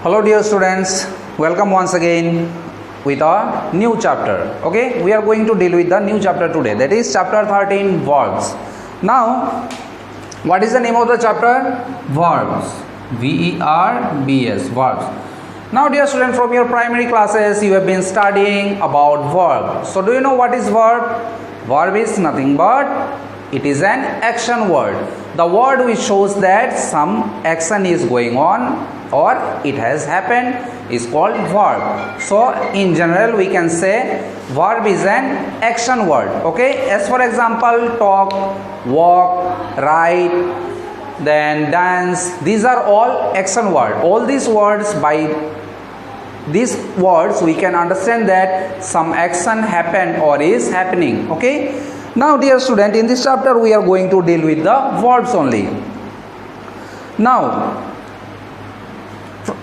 Hello dear students, welcome once again with a new chapter. Okay, we are going to deal with the new chapter today, that is chapter 13, verbs. Now, what is the name of the chapter? Verbs. V-E-R-B-S, verbs. Now dear students, from your primary classes you have been studying about verb. So do you know what is verb? Verb is nothing but it is an action word. The word which shows that some action is going on or it has happened is called verb. So in general we can say verb is an action word. Okay, as for example, talk, walk, write, then dance, these are all action words. All these words, by these words we can understand that some action happened or is happening. Okay, now dear student, in this chapter we are going to deal with the verbs only. Now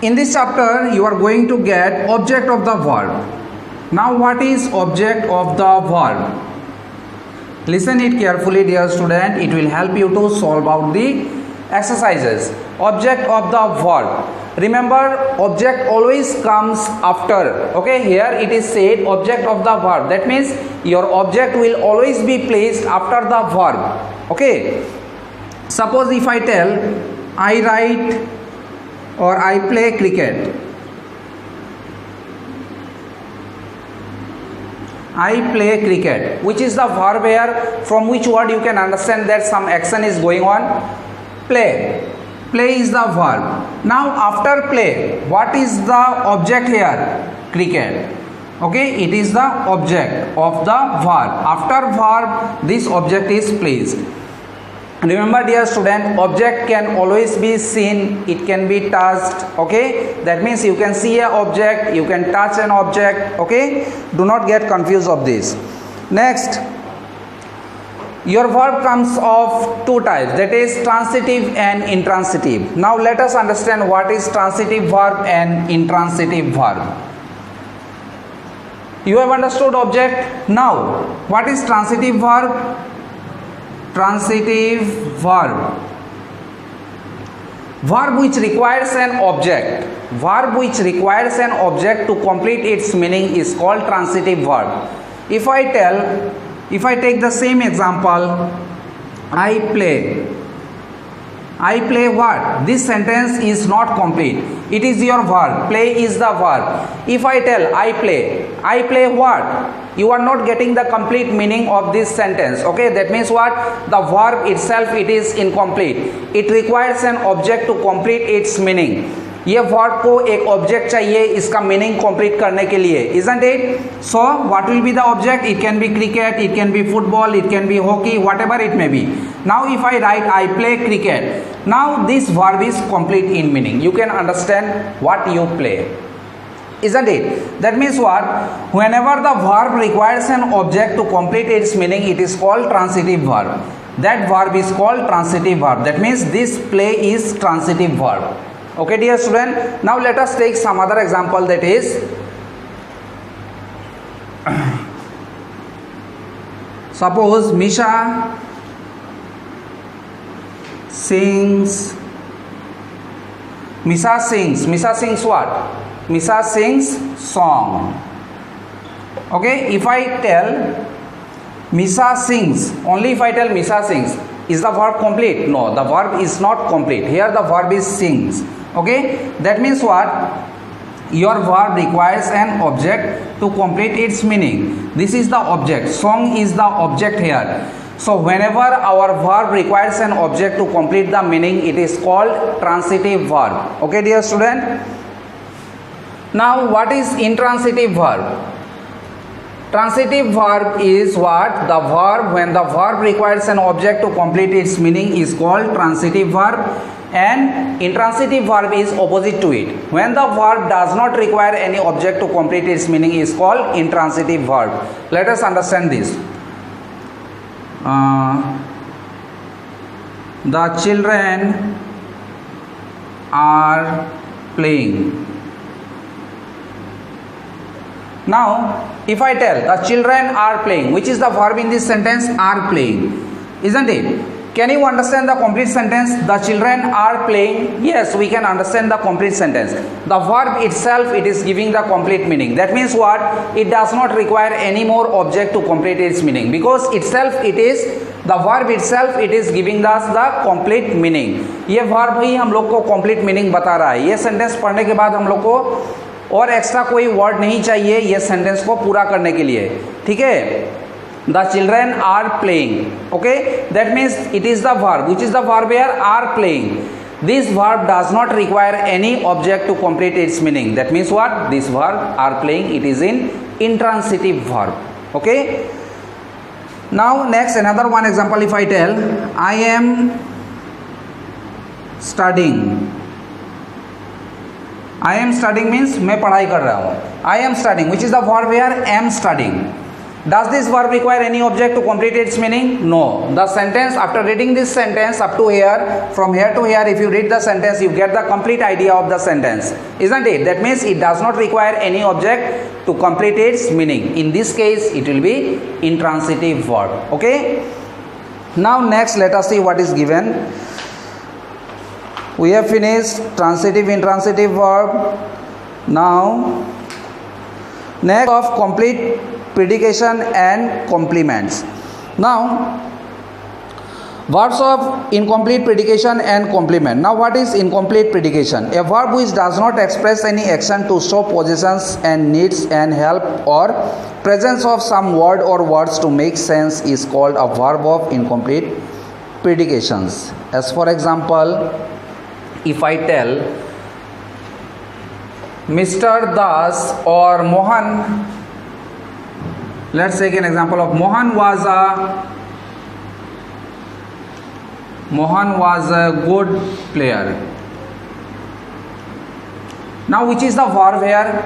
in this chapter you are going to get object of the verb. Now what is object of the verb? Listen it carefully dear student, it will help you to solve out the exercises. Object of the verb. Remember, object always comes after. Okay, here it is said object of the verb. That means your object will always be placed after the verb. Okay, suppose if I tell I write or I play cricket. I play cricket, which is the verb here, from which word you can understand that some action is going on? Play. Play is the verb. Now after play, what is the object here? Cricket. Okay, it is the object of the verb. After verb, this object is placed. Remember dear student, object can always be seen, it can be touched. Okay, that means you can see an object, you can touch an object. Okay, do not get confused of this. Next, your verb comes of two types, that is transitive and intransitive. Now let us understand what is transitive verb and intransitive verb. You have understood object. Now what is transitive verb? Transitive verb. Verb which requires an object. Verb which requires an object to complete its meaning is called transitive verb. If I take the same example, I play. I play what? This sentence is not complete. It is your verb. Play is the verb. If I tell I play what? You are not getting the complete meaning of this sentence. Okay, that means what? The verb itself, it is incomplete. It requires an object to complete its meaning. ये verb को एक object चाहिए इसका meaning complete करने के लिए, isn't it? So what will be the object? It can be cricket, it can be football, it can be hockey, whatever it may be. Now if I write I play cricket, now this verb is complete in meaning. You can understand what you play, isn't it? That means what? Whenever the verb requires an object to complete its meaning, it is called transitive verb. That verb is called transitive verb. That means this play is transitive verb. Okay dear student, now let us take some other example, that is suppose Misha sings. Misha sings what? Misha sings song. Okay, if I tell Misha sings, only if I tell Misha sings, is the verb complete? No, the verb is not complete. Here the verb is sings. Okay, that means what? Your verb requires an object to complete its meaning. This is the object. Song is the object here. So whenever our verb requires an object to complete the meaning, it is called transitive verb. Okay dear student. Now what is intransitive verb? Transitive verb is what? The verb, when the verb requires an object to complete its meaning, is called transitive verb, and intransitive verb is opposite to it. When the verb does not require any object to complete its meaning, is called intransitive verb. Let us understand this. The children are playing. Now if I tell the children are playing, which is the verb in this sentence? Are playing, isn't it? Can you understand the complete sentence? The children are playing. Yes, we can understand the complete sentence. The verb itself, it is giving the complete meaning. That means what? It does not require any more object to complete its meaning, because itself it is, the verb itself it is giving us the complete meaning. ये verb ही हम लोग को complete meaning बता रहा है. ये sentence पढ़ने के बाद हम लोग को और एक्स्ट्रा कोई वर्ड नहीं चाहिए ये सेंटेंस को पूरा करने के लिए. ठीक है. The children are playing. Okay, that means it is the verb. Which is the verb here? Are playing. This verb does not require any object to complete its meaning. That means what? This verb are playing, it is in intransitive verb. Okay. Now next, another one example. If I tell I am studying. I am studying means मैं पढ़ाई कर रहा हूँ. I am studying. Which is the verb here? Am studying. Does this verb require any object to complete its meaning? No. The sentence, after reading this sentence up to here, from here to here, if you read the sentence, you get the complete idea of the sentence, isn't it? That means it does not require any object to complete its meaning. In this case, it will be intransitive verb. Okay. Now next, let us see what is given. We have finished transitive, intransitive verb. Now next of complete predication and complements. Now verbs of incomplete predication and complement. Now what is incomplete predication? A verb which does not express any action to show possessions and needs and help or presence of some word or words to make sense is called a verb of incomplete predications. As for example, if I tell Mr. Das or Mohan, let's take an example of Mohan was a good player. Now which is the verb here?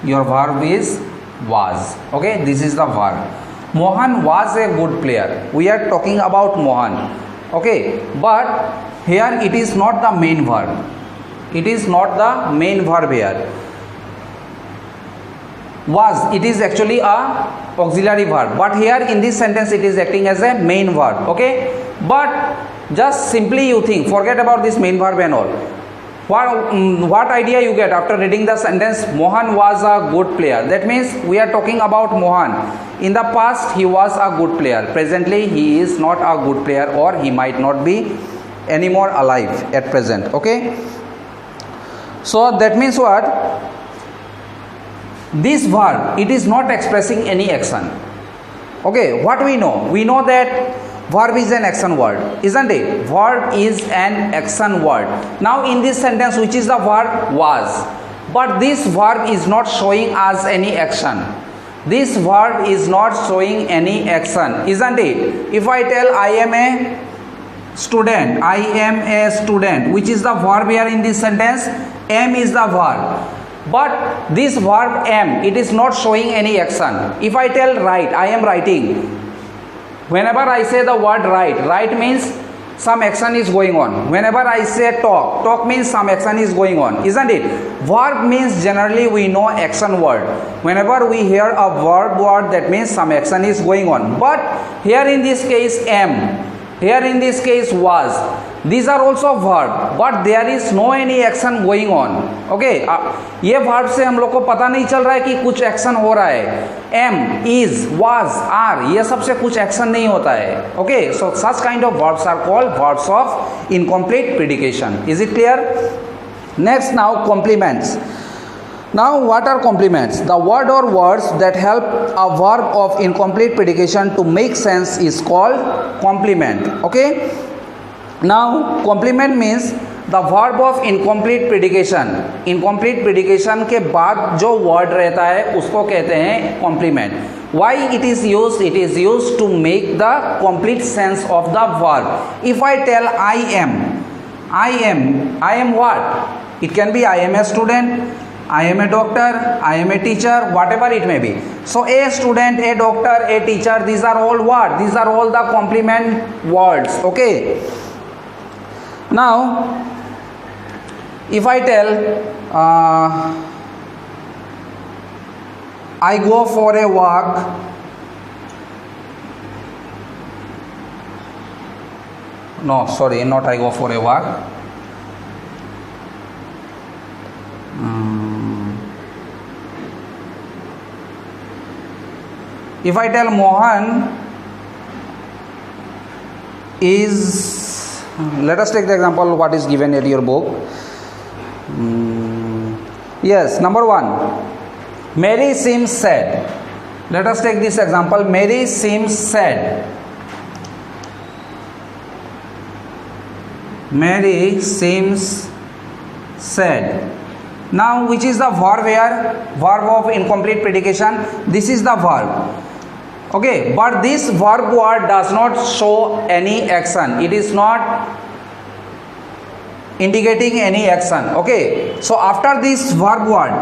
Your verb is was. Okay, this is the verb. Mohan was a good player. We are talking about Mohan. Okay, but here it is not the main verb. It is not the main verb here. Was, it is actually a auxiliary verb, but here in this sentence it is acting as a main verb. Okay, but just simply you think, forget about this main verb and all. What idea you get after reading the sentence Mohan was a good player? That means we are talking about Mohan. In the past he was a good player. Presently he is not a good player, or he might not be anymore alive at present. Okay, so that means what? This verb, it is not expressing any action. Okay, what we know? We know that verb is an action word, isn't it? Verb is an action word. Now in this sentence, which is the verb? Was. But this verb is not showing us any action. This verb is not showing any action, isn't it? If I tell I am a student, I am a student, which is the verb here in this sentence? Am is the verb. But this verb am, it is not showing any action. If I tell write, I am writing. Whenever I say the word write, write means some action is going on. Whenever I say talk, talk means some action is going on, isn't it? Verb means generally we know action word. Whenever we hear a verb word, that means some action is going on. But here in this case am, here in this case was. These are also verb, but there is no any action going on. Okay, ये verb से हम लोग को पता नहीं चल रहा है कि कुछ action हो रहा है. Am, is, was, are, ये सब से कुछ action नहीं होता है. Okay, so such kind of verbs are called verbs of incomplete predication. Is it clear? Next, now complements. Now what are complements? The word or words that help a verb of incomplete predication to make sense is called complement. Okay. Now complement means the verb of incomplete predication. Incomplete predication के बाद जो word रहता है उसको कहते हैं complement. Why it is used? It is used to make the complete sense of the verb. If I tell I am what? It can be I am a student, I am a doctor, I am a teacher, whatever it may be. So a student, a doctor, a teacher, these are all what? These are all the complement words. Okay. Now, if I tell I go for a walk, No, sorry, not I go for a walk. If I tell Mohan is, let us take the example what is given in your book. Yes, number 1, Mary seems sad. Let us take this example. Mary seems sad. Mary seems sad. Now, which is the verb here? Verb of incomplete predication. This is the verb. Okay, but this verb word does not show any action. It is not indicating any action. Okay, so after this verb word,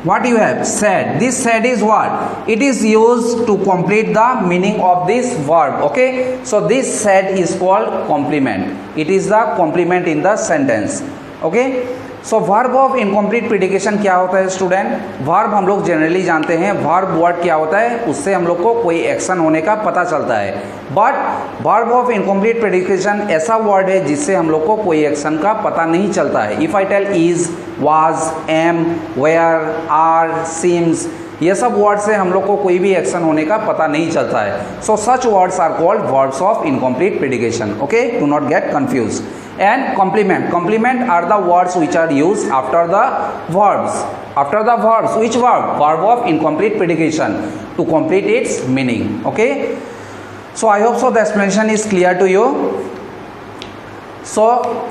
what you have? Sad. This sad is what? It is used to complete the meaning of this verb. Okay, so this sad is called complement. It is the complement in the sentence. Okay, so verb of incomplete predication क्या होता है student? Verb हम लोग generally जानते हैं, verb word क्या होता है, उससे हम लोग को कोई एक्शन होने का पता चलता है। बट वर्ब ऑफ इनकम्प्लीट प्रेडिकेशन ऐसा वर्ड है जिससे हम लोग को कोई एक्शन का पता नहीं चलता है। If I tell is, was, am, where, are, seems, ये सब वर्ड से हम लोग को कोई भी एक्शन होने का पता नहीं चलता है। So such words are called words of incomplete predication. Okay, do not get confuse. And complement are the words which are used after the verbs. After the verbs, which verb? Verb of incomplete predication to complete its meaning. Okay, so I hope so the explanation is clear to you. So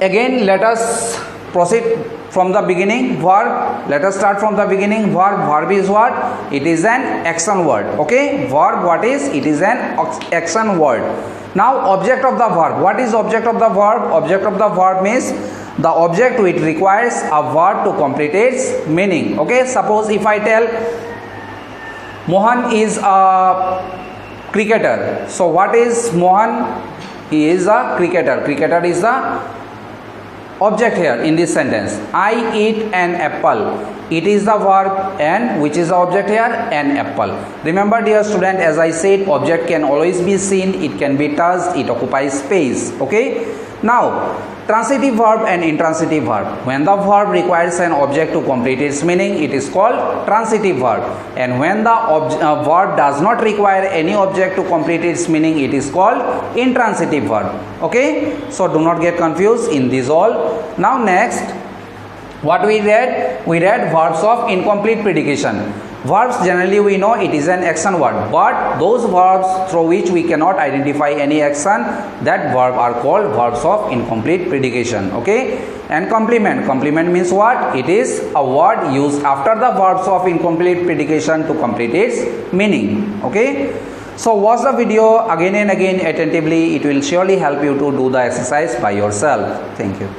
again, let us proceed from the beginning. Verb, let us start from the beginning. Verb is what? It is an action word. Okay, verb what is? It is an action word. Now object of the verb. What is object of the verb? Object of the verb means the object which requires a verb to complete its meaning. Okay, suppose if I tell Mohan is a cricketer. So what is Mohan? He is a cricketer. Cricketer is the object here in this sentence. I eat an apple. It is the verb, and which is the object here? An apple. Remember dear student, as I said, object can always be seen, it can be touched, it occupies space. Okay, now transitive verb and intransitive verb. When the verb requires an object to complete its meaning, it is called transitive verb, and when the verb does not require any object to complete its meaning, it is called intransitive verb. Okay, so do not get confused in these all. Now next, what we read? We read verbs of incomplete predication. Verbs generally we know it is an action word, but those verbs through which we cannot identify any action, that verb are called verbs of incomplete predication. Okay, and complement means what? It is a word used after the verbs of incomplete predication to complete its meaning. Okay, so watch the video again and again attentively. It will surely help you to do the exercise by yourself. Thank you.